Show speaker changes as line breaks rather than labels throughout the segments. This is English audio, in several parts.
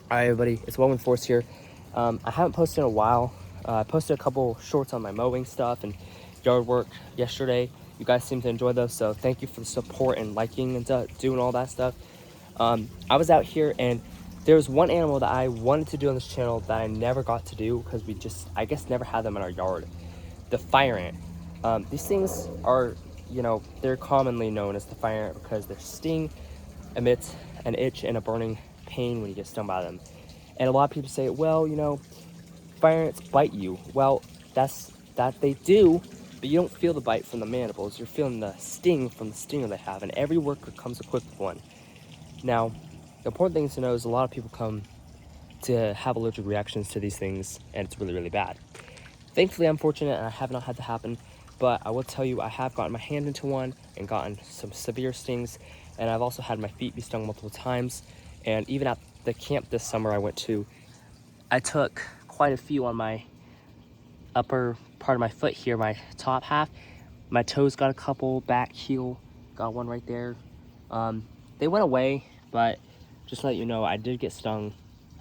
Alright everybody, it's Woven Force here. I haven't posted in a while. I posted a couple shorts on my mowing stuff and yard work yesterday. You guys seem to enjoy those, so thank you for the support and liking and doing all that stuff. I was out here and there was one animal that I wanted to do on this channel that I never got to do because we just, I guess, never had them in our yard. The fire ant. These things are, they're commonly known as the fire ant because their sting emits an itch and a burning pain when you get stung by them. And a lot of people say, well, fire ants bite you. Well, that they do, but you don't feel the bite from the mandibles. You're feeling the sting from the stinger they have, and every worker comes equipped with one. Now, the important thing to know is a lot of people come to have allergic reactions to these things, and it's really, really bad. Thankfully, I'm fortunate and I have not had to happen, but I will tell you, I have gotten my hand into one and gotten some severe stings, and I've also had my feet be stung multiple times. And even at the camp this summer I went to, I took quite a few on my upper part of my foot here, my top half. My toes got a couple, back heel, got one right there. They went away, but just to let you know, I did get stung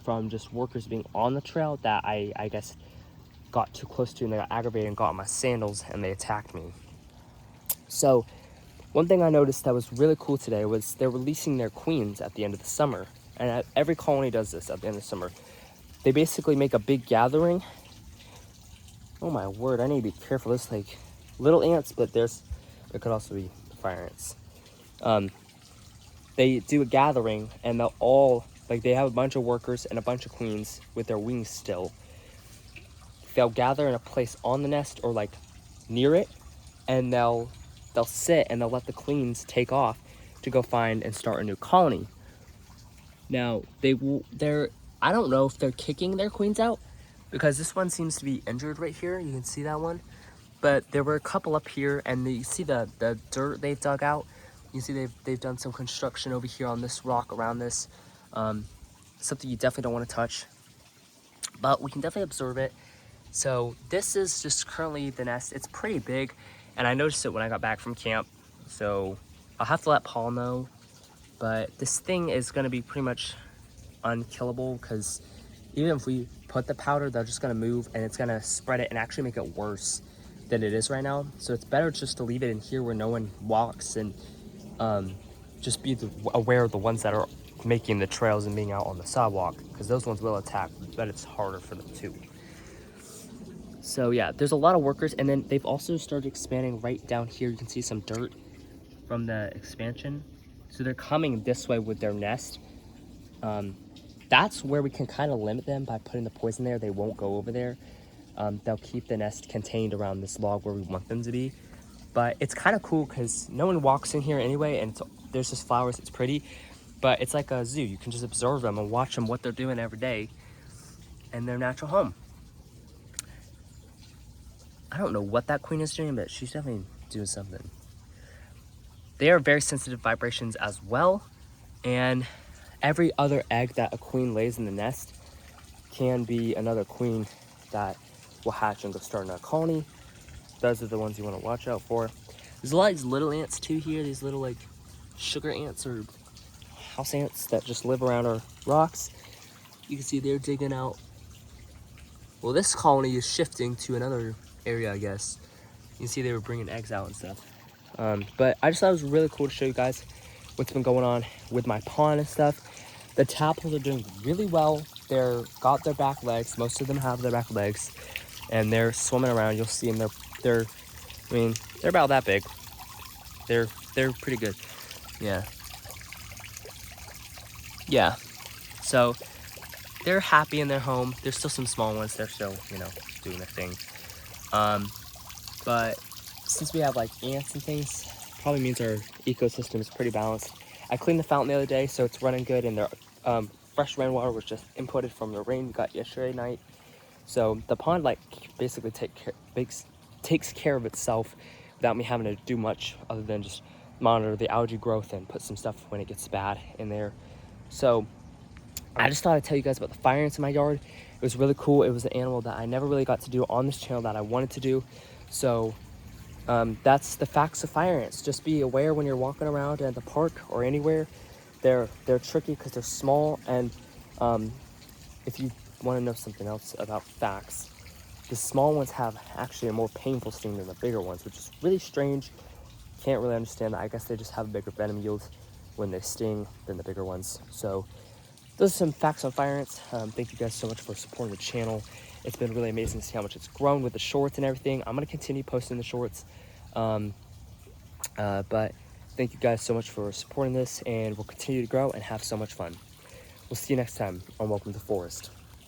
from just workers being on the trail that I guess got too close to, and they got aggravated and got on my sandals and they attacked me. So one thing I noticed that was really cool today was they're releasing their queens at the end of the summer. And every colony does this at the end of the summer. They basically make a big gathering. Oh my word, I need to be careful. There's like little ants, but there could also be fire ants. They do a gathering and they'll all, like, they have a bunch of workers and a bunch of queens with their wings still. They'll gather in a place on the nest or like near it, and they'll sit and they'll let the queens take off to go find and start a new colony. Now I don't know if they're kicking their queens out, because this one seems to be injured right here. You can see that one, but there were a couple up here, and you see the dirt they've dug out. You see they've done some construction over here on this rock around this. Something you definitely don't want to touch, but we can definitely observe it. So this is just currently the nest. It's pretty big, and I noticed it when I got back from camp. So I'll have to let Paul know, but this thing is going to be pretty much unkillable, because even if we put the powder, they're just going to move and it's going to spread it and actually make it worse than it is right now. So it's better just to leave it in here where no one walks, and just be aware of the ones that are making the trails and being out on the sidewalk, because those ones will attack, but it's harder for them too. So yeah, there's a lot of workers, and then they've also started expanding right down here. You can see some dirt from the expansion. So they're coming this way with their nest. That's where we can kind of limit them by putting the poison there. They won't go over there. They'll keep the nest contained around this log where we want them to be. But it's kind of cool because no one walks in here anyway, and there's just flowers. It's pretty, but it's like a zoo. You can just observe them and watch them, what they're doing every day in their natural home. I don't know what that queen is doing, but she's definitely doing something. They are very sensitive vibrations as well, and every other egg that a queen lays in the nest can be another queen that will hatch and go start in a colony. Those are the ones you want to watch out for. There's a lot of these little ants too here, these little like sugar ants or house ants that just live around our rocks. You can see they're digging out. Well, this colony is shifting to another area, I guess. You can see they were bringing eggs out and stuff. But I just thought it was really cool to show you guys what's been going on with my pond and stuff. The tadpoles are doing really well. They're got their back legs. Most of them have their back legs, and they're swimming around. You'll see them. They're about that big. They're pretty good. Yeah. So they're happy in their home. There's still some small ones. They're still, doing their thing. But since we have like ants and things, probably means our ecosystem is pretty balanced. I cleaned the fountain the other day, so it's running good, and their fresh rainwater was just inputted from the rain we got yesterday night. So the pond like basically takes care of itself without me having to do much other than just monitor the algae growth and put some stuff when it gets bad in there. So I just thought I'd tell you guys about the fire ants in my yard. It was really cool. It was an animal that I never really got to do on this channel that I wanted to do. So that's the facts of fire ants. Just be aware when you're walking around at the park or anywhere. They're tricky because they're small, and if you want to know something else about facts, the small ones have actually a more painful sting than the bigger ones, which is really strange. Can't really understand that. I guess they just have a bigger venom yield when they sting than the bigger ones. So those are some facts on fire ants. Thank you guys so much for supporting the channel. It's been really amazing to see how much it's grown with the shorts and everything. I'm going to continue posting the shorts. But thank you guys so much for supporting this, and we'll continue to grow and have so much fun. We'll see you next time on Welcome to Forest.